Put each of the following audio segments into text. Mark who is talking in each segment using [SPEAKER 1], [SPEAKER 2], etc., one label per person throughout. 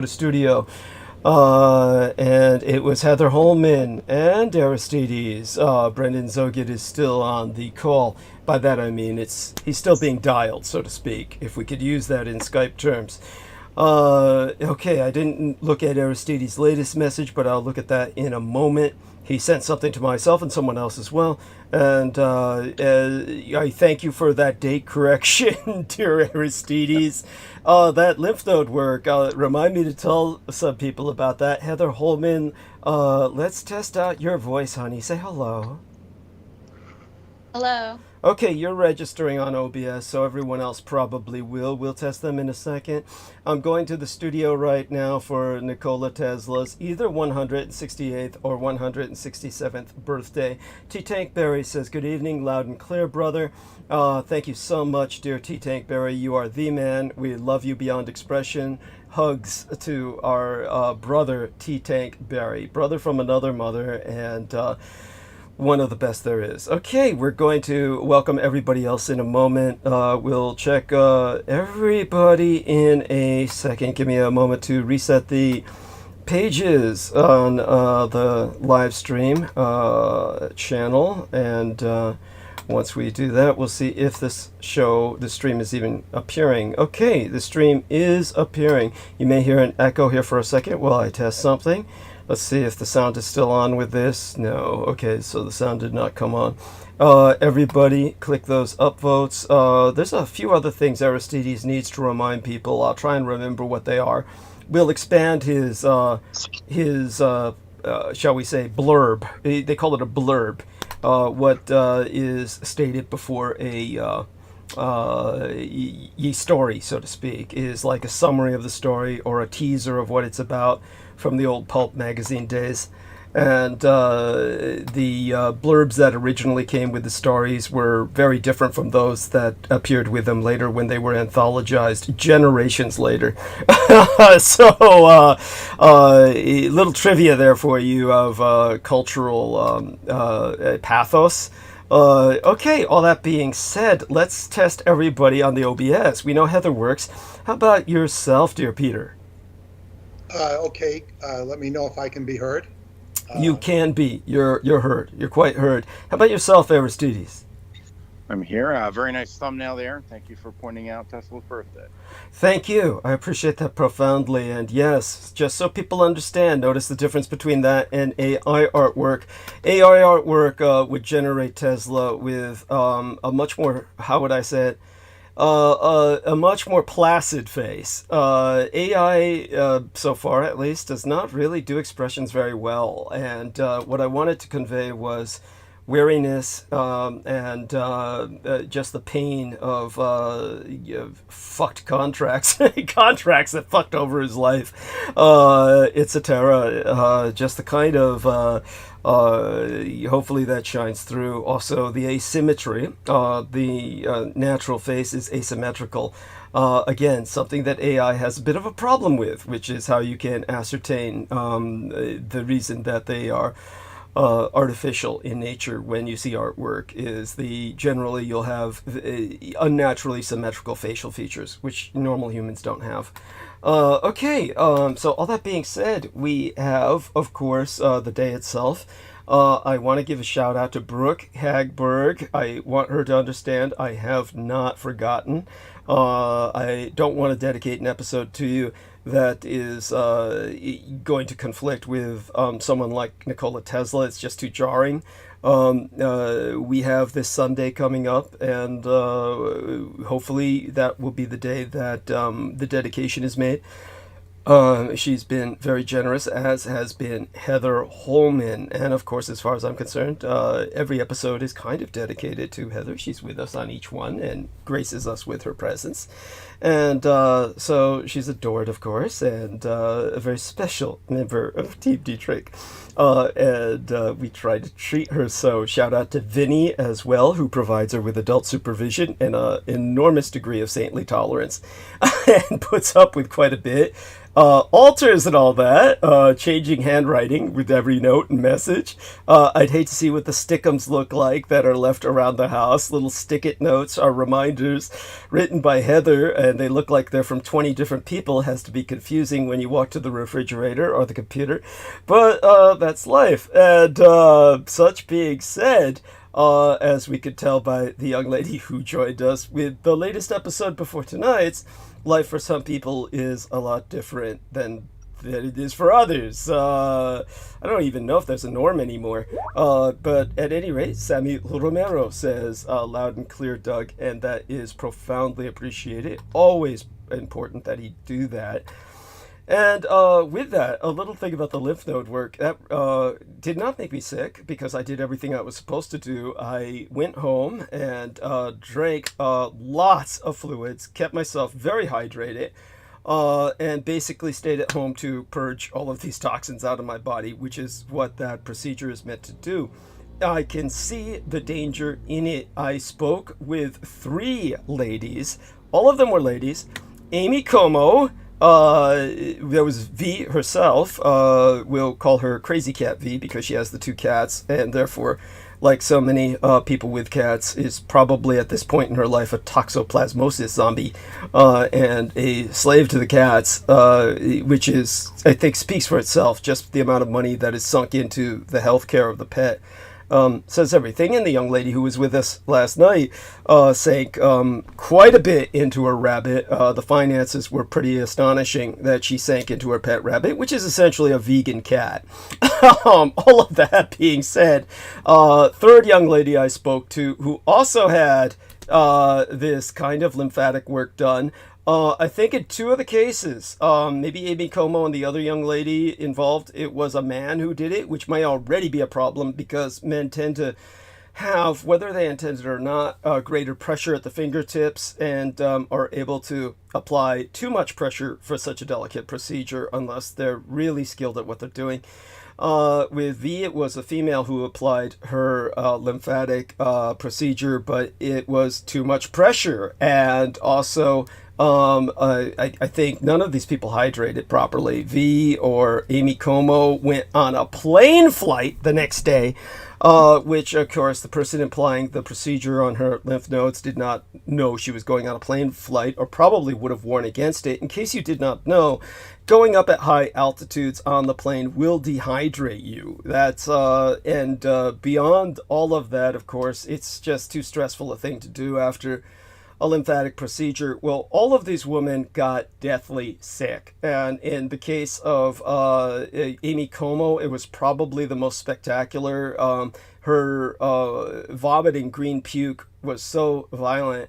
[SPEAKER 1] the studio. And it was Heather Holman and Aristides. Brendan Zogid is still on the call. By that I mean he's still being dialed, so to speak, if we could use that in Skype terms. Okay, I didn't look at Aristides' latest message, but I'll look at that in a moment. He sent something to myself and someone else as well. And I thank you for that date correction, dear Aristides. That lymph node work, remind me to tell some people about that. Heather Holman, let's test out your voice, honey. Say hello.
[SPEAKER 2] Hello.
[SPEAKER 1] Okay, you're registering on OBS, so everyone else probably will. We'll test them in a second. I'm going to the studio right now for Nikola Tesla's either 168th or 167th birthday. T-Tank Berry says, good evening, loud and clear, brother. Thank you so much, dear T-Tank Berry. You are the man. We love you beyond expression. Hugs to our brother, T-Tank Berry. Brother from another mother, and one of the best there is. Okay, we're going to welcome everybody else in a moment. We'll check everybody in a second. Give me a moment to reset the pages on the live stream channel. And once we do that, we'll see if the stream is even appearing. Okay, the stream is appearing. You may hear an echo here for a second while I test something. Let's see if the sound is still on with this. No. Okay, so the sound did not come on. Everybody, click those upvotes. There's a few other things Aristides needs to remind people. I'll try and remember what they are. We'll expand his shall we say, blurb. They call it a blurb. What is stated before a story, so to speak, is like a summary of the story or a teaser of what it's about from the old pulp magazine days. And the blurbs that originally came with the stories were very different from those that appeared with them later when they were anthologized generations later. So a little trivia there for you of cultural pathos. Okay, all that being said, let's test everybody on the OBS. We know Heather works. How about yourself, dear Peter?
[SPEAKER 3] Okay, let me know if I can be heard.
[SPEAKER 1] You can be. You're heard. You're quite heard. How about yourself, Aristides?
[SPEAKER 4] I'm here. Very nice thumbnail there. Thank you for pointing out Tesla's birthday.
[SPEAKER 1] Thank you. I appreciate that profoundly. And yes, just so people understand, notice the difference between that and AI artwork. AI artwork would generate Tesla with a much more, how would I say it, a much more placid face. AI, so far at least, does not really do expressions very well. And what I wanted to convey was weariness and just the pain of fucked contracts, contracts that fucked over his life, etc. Just the kind of hopefully that shines through. Also, the asymmetry. The natural face is asymmetrical. Again, something that AI has a bit of a problem with, which is how you can ascertain the reason that they are artificial in nature when you see artwork is generally you'll have unnaturally symmetrical facial features, which normal humans don't have. Okay, so all that being said, we have, of course, the day itself. I want to give a shout out to Brooke Hagberg. I want her to understand I have not forgotten. I don't want to dedicate an episode to you that is going to conflict with someone like Nikola Tesla. It's just too jarring. We have this Sunday coming up, and hopefully that will be the day that the dedication is made. She's been very generous, as has been Heather Holman. And of course, as far as I'm concerned, every episode is kind of dedicated to Heather. She's with us on each one and graces us with her presence. And so she's adored, of course, and a very special member of Team Dietrich. And we try to treat her so. Shout out to Vinny as well, who provides her with adult supervision and an enormous degree of saintly tolerance and puts up with quite a bit. Alters and all that, changing handwriting with every note and message. I'd hate to see what the stickums look like that are left around the house. Little stick-it notes are reminders written by Heather and they look like they're from 20 different people has to be confusing when you walk to the refrigerator or the computer. But that's life. And such being said, as we could tell by the young lady who joined us with the latest episode before tonight's, life for some people is a lot different than it is for others. I don't even know if there's a norm anymore. But at any rate, Sammy Romero says, loud and clear, Doug, and that is profoundly appreciated. Always important that he do that. And with that, a little thing about the lymph node work, that did not make me sick because I did everything I was supposed to do. I went home and drank lots of fluids, kept myself very hydrated, and basically stayed at home to purge all of these toxins out of my body, which is what that procedure is meant to do. I can see the danger in it. I spoke with 3 ladies. All of them were ladies. Amy Como, there was V herself. We'll call her Crazy Cat V because she has the 2 cats, and therefore, like so many people with cats, is probably at this point in her life a toxoplasmosis zombie and a slave to the cats, which is, I think, speaks for itself. Just the amount of money that is sunk into the health care of the pet says everything. And the young lady who was with us last night sank quite a bit into her rabbit. The finances were pretty astonishing that she sank into her pet rabbit, which is essentially a vegan cat. All of that being said, 3rd young lady I spoke to who also had this kind of lymphatic work done, I think in 2 of the cases, maybe Amy Como and the other young lady involved, it was a man who did it, which might already be a problem because men tend to have, whether they intended it or not, greater pressure at the fingertips and are able to apply too much pressure for such a delicate procedure unless they're really skilled at what they're doing. With V, it was a female who applied her lymphatic procedure, but it was too much pressure. And also, I think none of these people hydrated properly. V or Amy Como went on a plane flight the next day, which, of course, the person implying the procedure on her lymph nodes did not know she was going on a plane flight, or probably would have warned against it. In case you did not know, going up at high altitudes on the plane will dehydrate you. That's and beyond all of that, of course, it's just too stressful a thing to do after a lymphatic procedure. Well, all of these women got deathly sick. And in the case of Amy Como, it was probably the most spectacular. Her vomiting green puke was so violent.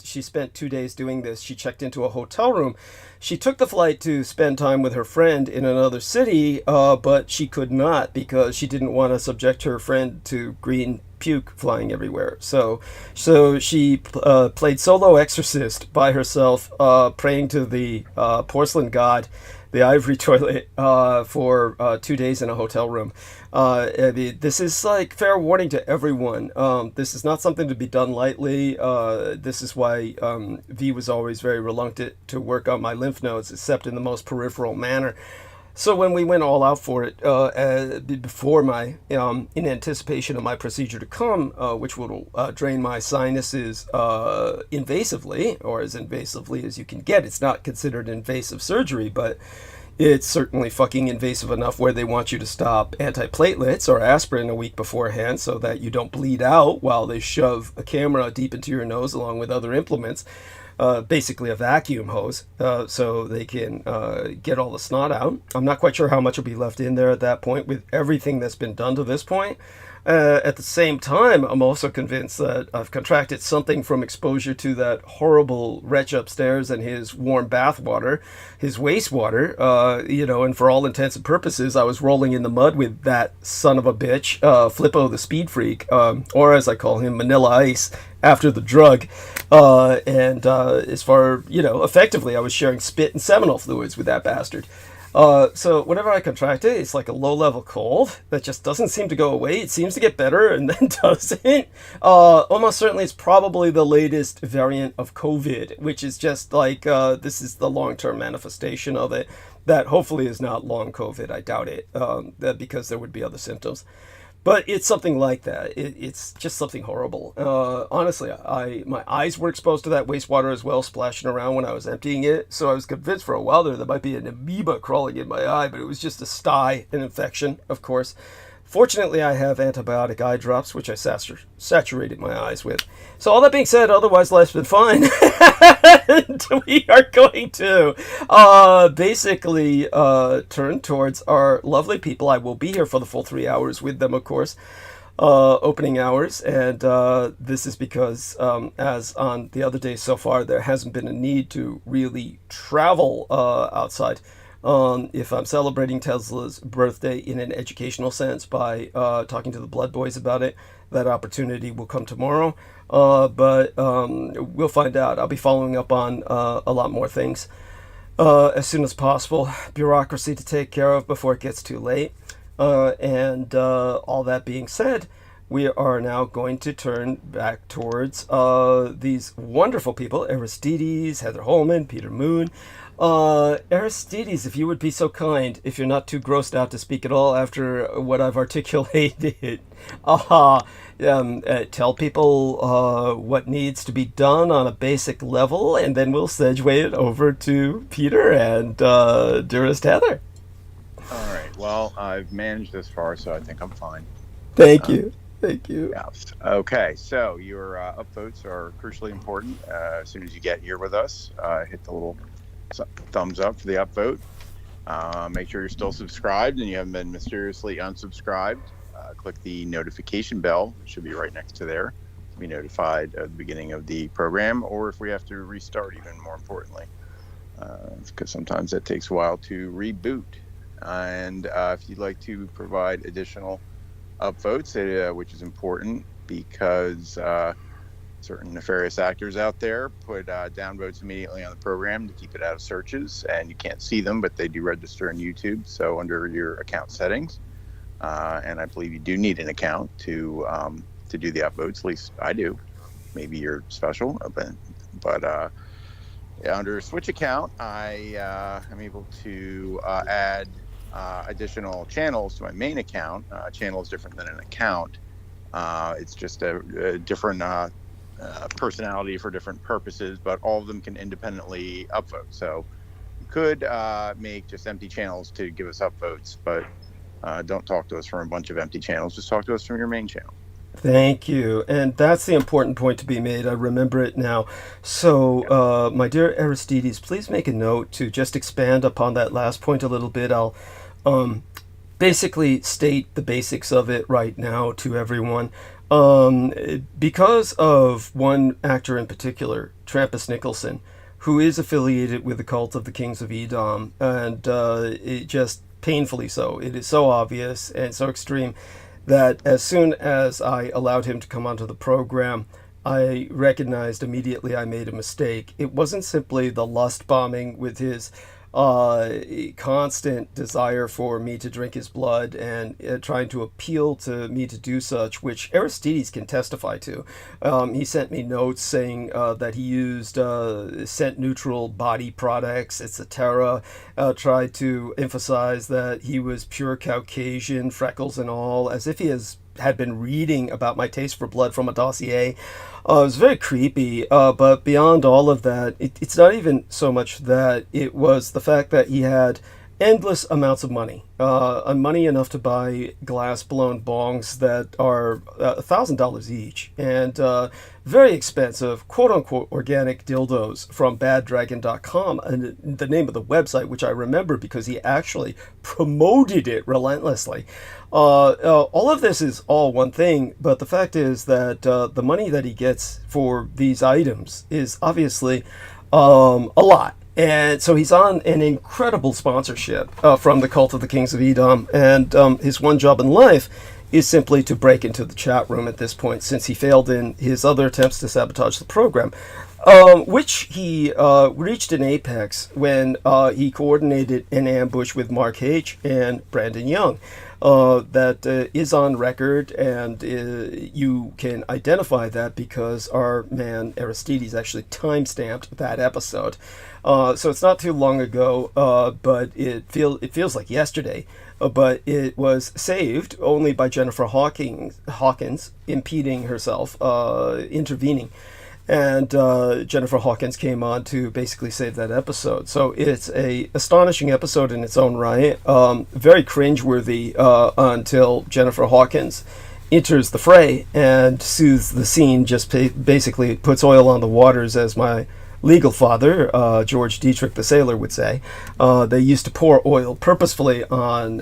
[SPEAKER 1] She spent 2 days doing this. She checked into a hotel room. She took the flight to spend time with her friend in another city, but she could not because she didn't want to subject her friend to green puke flying everywhere. So she played solo exorcist by herself, praying to the porcelain god, the ivory toilet, for 2 days in a hotel room. This is like fair warning to everyone. This is not something to be done lightly. This is why V was always very reluctant to work on my lymph nodes, except in the most peripheral manner. So when we went all out for it, before my, in anticipation of my procedure to come, which will drain my sinuses invasively, or as invasively as you can get. It's not considered invasive surgery, but it's certainly fucking invasive enough where they want you to stop antiplatelets or aspirin a week beforehand so that you don't bleed out while they shove a camera deep into your nose along with other implements. Basically a vacuum hose, so they can get all the snot out. I'm not quite sure how much will be left in there at that point with everything that's been done to this point. At the same time, I'm also convinced that I've contracted something from exposure to that horrible wretch upstairs and his warm bath water, his wastewater, and for all intents and purposes, I was rolling in the mud with that son of a bitch, Flippo the Speed Freak, or as I call him, Manila Ice, after the drug. As far, effectively, I was sharing spit and seminal fluids with that bastard. So whenever I contract it, it's like a low-level cold that just doesn't seem to go away. It seems to get better and then doesn't. Almost certainly it's probably the latest variant of COVID, which is just like, this is the long-term manifestation of it. That hopefully is not long COVID. I doubt it, because there would be other symptoms. But it's something like that. It's just something horrible. Honestly, my eyes were exposed to that wastewater as well, splashing around when I was emptying it. So I was convinced for a while there might be an amoeba crawling in my eye, but it was just a sty, an infection, of course. Fortunately, I have antibiotic eye drops, which I saturated my eyes with. So all that being said, otherwise life's been fine. And we are going to basically turn towards our lovely people. I will be here for the full 3 hours with them, of course, opening hours. And this is because, as on the other days so far, there hasn't been a need to really travel outside. If I'm celebrating Tesla's birthday in an educational sense by talking to the Blood Boys about it, that opportunity will come tomorrow. But we'll find out. I'll be following up on a lot more things as soon as possible. Bureaucracy to take care of before it gets too late. And all that being said, we are now going to turn back towards these wonderful people, Aristides, Heather Holman, Peter Moon. Aristides, if you would be so kind, if you're not too grossed out to speak at all after what I've articulated, tell people what needs to be done on a basic level, and then we'll segue it over to Peter and dearest Heather.
[SPEAKER 4] All right. Well, I've managed this far, so I think I'm fine.
[SPEAKER 1] Thank you. Thank you.
[SPEAKER 4] Yeah. Okay. So your upvotes are crucially important. As soon as you get here with us, hit the little thumbs up for the upvote. Make sure you're still subscribed and you haven't been mysteriously unsubscribed. Click the notification bell. It should be right next to there to be notified at the beginning of the program, or if we have to restart, even more importantly, because sometimes that takes a while to reboot. And if you'd like to provide additional upvotes, which is important because certain nefarious actors out there put downvotes immediately on the program to keep it out of searches, and you can't see them, but they do register on YouTube. So under your account settings, and I believe you do need an account to do the upvotes. At least I do. Maybe you're special, but under Switch account, I am able to add additional channels to my main account. Channel is different than an account. It's just a different personality for different purposes, but all of them can independently upvote. So you could make just empty channels to give us upvotes, but don't talk to us from a bunch of empty channels. Just talk to us from your main channel.
[SPEAKER 1] Thank you. And that's the important point to be made. I remember it now. So, my dear Aristides, please make a note to just expand upon that last point a little bit. I'll basically state the basics of it right now to everyone. Because of one actor in particular, Trampas Nicholson, who is affiliated with the cult of the Kings of Edom, and it just painfully so. It is so obvious and so extreme that as soon as I allowed him to come onto the program, I recognized immediately I made a mistake. It wasn't simply the lust bombing with his constant desire for me to drink his blood and trying to appeal to me to do such, which Aristides can testify to. He sent me notes saying that he used scent neutral body products, etc. Tried to emphasize that he was pure Caucasian, freckles and all, as if he had been reading about my taste for blood from a dossier. It was very creepy, but beyond all of that, it's not even so much that. It was the fact that he had endless amounts of money, money enough to buy glass-blown bongs that are $1,000 each, and very expensive, quote-unquote, organic dildos from baddragon.com, and the name of the website, which I remember because he actually promoted it relentlessly. All of this is all one thing, but the fact is that the money that he gets for these items is obviously a lot. And so he's on an incredible sponsorship from the Cult of the Kings of Edom, and his one job in life is simply to break into the chat room at this point, since he failed in his other attempts to sabotage the program. which he reached an apex when he coordinated an ambush with Mark H. and Brandon Young. That is on record, and you can identify that because our man Aristides actually time-stamped that episode. So it's not too long ago, but it feels like yesterday. But it was saved only by Jennifer Hawkins impeding herself, intervening. And Jennifer Hawkins came on to basically save that episode. So it's a astonishing episode in its own right. Very cringeworthy until Jennifer Hawkins enters the fray and soothes the scene. Just basically puts oil on the waters, as my legal father, George Dietrich the sailor, would say. They used to pour oil purposefully on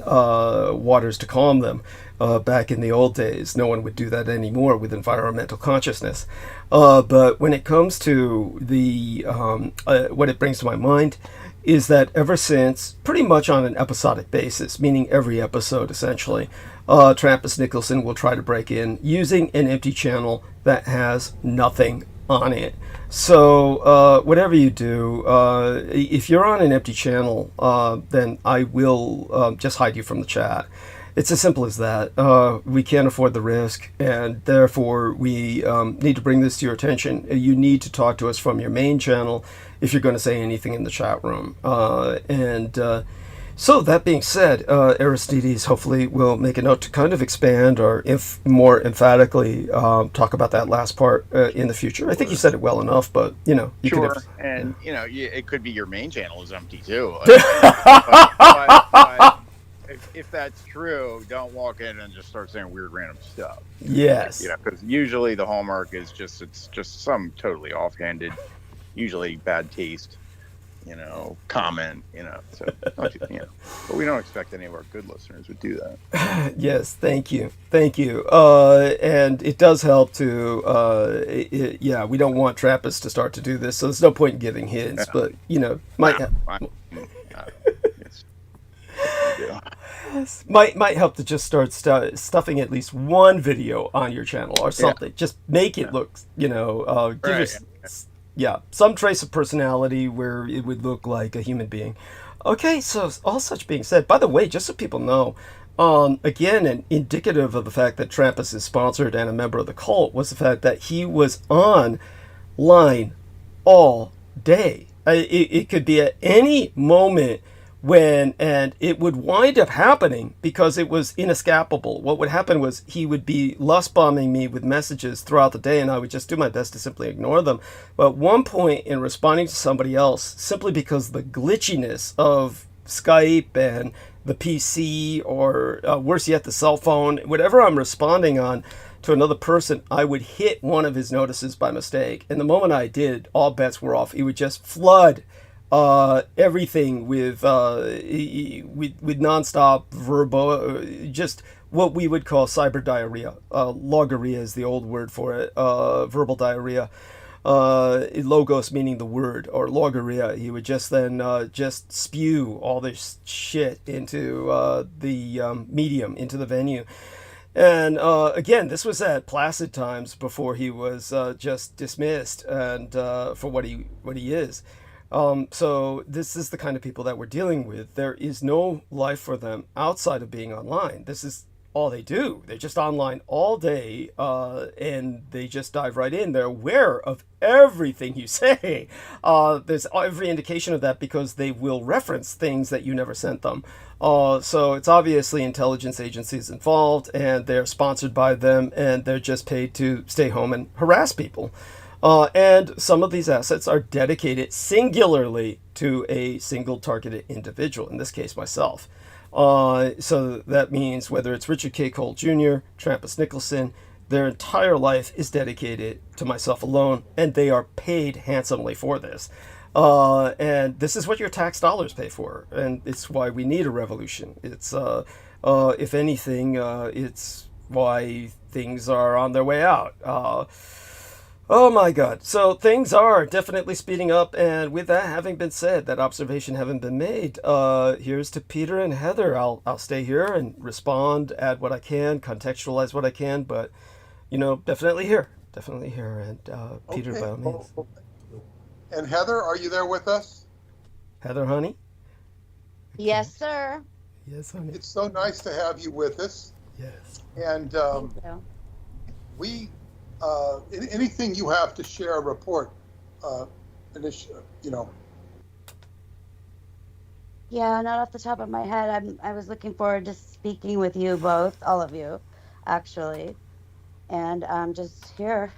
[SPEAKER 1] waters to calm them. Back in the old days. No one would do that anymore with environmental consciousness. But when it comes to the what it brings to my mind is that ever since, pretty much on an episodic basis, meaning every episode essentially, Trappist Nicholson will try to break in using an empty channel that has nothing on it. So whatever you do, if you're on an empty channel, then I will just hide you from the chat. It's as simple as that. We can't afford the risk, and therefore we need to bring this to your attention. You need to talk to us from your main channel if you're going to say anything in the chat room. So that being said, Aristides hopefully will make a note to kind of expand or more emphatically talk about that last part in the future. I think you said it well enough, but you know, you
[SPEAKER 4] sure.
[SPEAKER 1] could have,
[SPEAKER 4] and you know, it could be your main channel is empty too. But if that's true, don't walk in and just start saying weird random stuff.
[SPEAKER 1] Yes.
[SPEAKER 4] You know, because usually the hallmark is it's just some totally offhanded, usually bad taste, you know, comment, you know. So you know, but we don't expect any of our good listeners would do that.
[SPEAKER 1] Yes, thank you. And it does help to yeah, we don't want Trappists to start to do this, so there's no point in giving hints, but you know, might might help to just start stuffing at least one video on your channel or something. Just make it look, you know, give us some trace of personality where it would look like a human being. Okay, so all such being said, by the way, just so people know, again, and indicative of the fact that Trappist is sponsored and a member of the cult was the fact that he was online all day. It could be at any moment and it would wind up happening because it was inescapable. What would happen was he would be lust bombing me with messages throughout the day, and I would just do my best to simply ignore them. But at one point in responding to somebody else, simply because the glitchiness of Skype and the PC, or worse yet, the cell phone, whatever I'm responding on to another person, I would hit one of his notices by mistake. And the moment I did, all bets were off. He would just flood everything with nonstop just what we would call cyber diarrhea. Logorrhea is the old word for it. Verbal diarrhea. Logos meaning the word, or logorrhea. He would just then just spew all this shit into the medium, into the venue. And again, this was at placid times before he was just dismissed and for what he is. So this is the kind of people that we're dealing with. There is no life for them outside of being online. This is all they do. They're just online all day, and they just dive right in. They're aware of everything you say. There's every indication of that because they will reference things that you never sent them. So it's obviously intelligence agencies involved, and they're sponsored by them, and they're just paid to stay home and harass people. And some of these assets are dedicated singularly to a single targeted individual, in this case myself. So that means whether it's Richard K. Cole Jr., Trappist Nicholson, their entire life is dedicated to myself alone, and they are paid handsomely for this. And this is what your tax dollars pay for, and it's why we need a revolution. It's, if anything, it's why things are on their way out. Oh my God. So things are definitely speeding up, and with that having been said, that observation having been made, here's to Peter and Heather. I'll stay here and respond, add what I can, contextualize what I can, but, you know, definitely here. And Peter, by all means.
[SPEAKER 3] And Heather, are you there with us?
[SPEAKER 1] Heather, honey?
[SPEAKER 2] Yes, sir.
[SPEAKER 1] Yes, honey.
[SPEAKER 3] It's so nice to have you with us.
[SPEAKER 1] Yes.
[SPEAKER 3] And
[SPEAKER 2] Thank you.
[SPEAKER 3] we, anything you have to share, report, you know.
[SPEAKER 2] Yeah, not off the top of my head. I was looking forward to speaking with you both, all of you, actually. And I'm just here.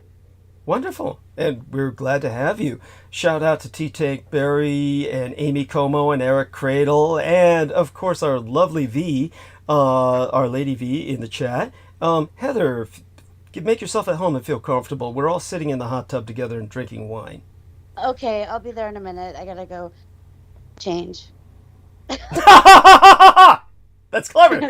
[SPEAKER 1] Wonderful. And we're glad to have you. Shout out to T-Tank Berry and Amy Como and Eric Cradle, and of course our lovely V, our Lady V in the chat. Heather, make yourself at home and feel comfortable. We're all sitting in the hot tub together and drinking wine.
[SPEAKER 2] Okay, I'll be there in a minute. I gotta go change.
[SPEAKER 1] That's clever.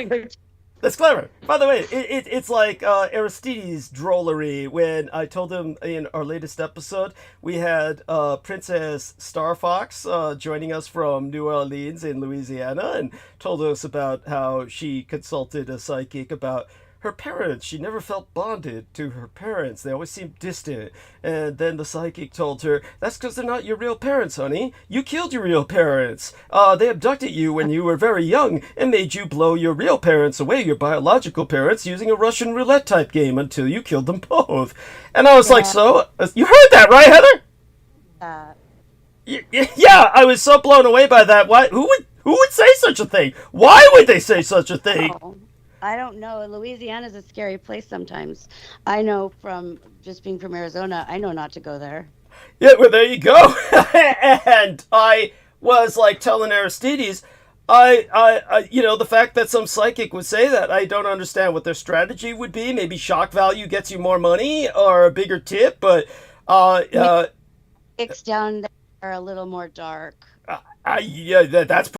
[SPEAKER 1] That's clever. By the way, it's like Aristides' drollery when I told him in our latest episode we had Princess Starfox joining us from New Orleans in Louisiana and told us about how she consulted a psychic about her parents. She never felt bonded to her parents. They always seemed distant. And then the psychic told her, that's because they're not your real parents, honey. You killed your real parents. They abducted you when you were very young and made you blow your real parents away, your biological parents, using a Russian roulette type game until you killed them both. And I was like, so? You heard that, right, Heather? Yeah, I was so blown away by that. Why? Who would say such a thing? Why would they say such a thing?
[SPEAKER 2] Oh, I don't know. Louisiana's a scary place sometimes. I know from just being from Arizona, I know not to go there.
[SPEAKER 1] Yeah, well, there you go. And I was like telling Aristides, the fact that some psychic would say that, I don't understand what their strategy would be. Maybe shock value gets you more money or a bigger tip, but
[SPEAKER 2] It's down there a little more dark.
[SPEAKER 1] yeah, that's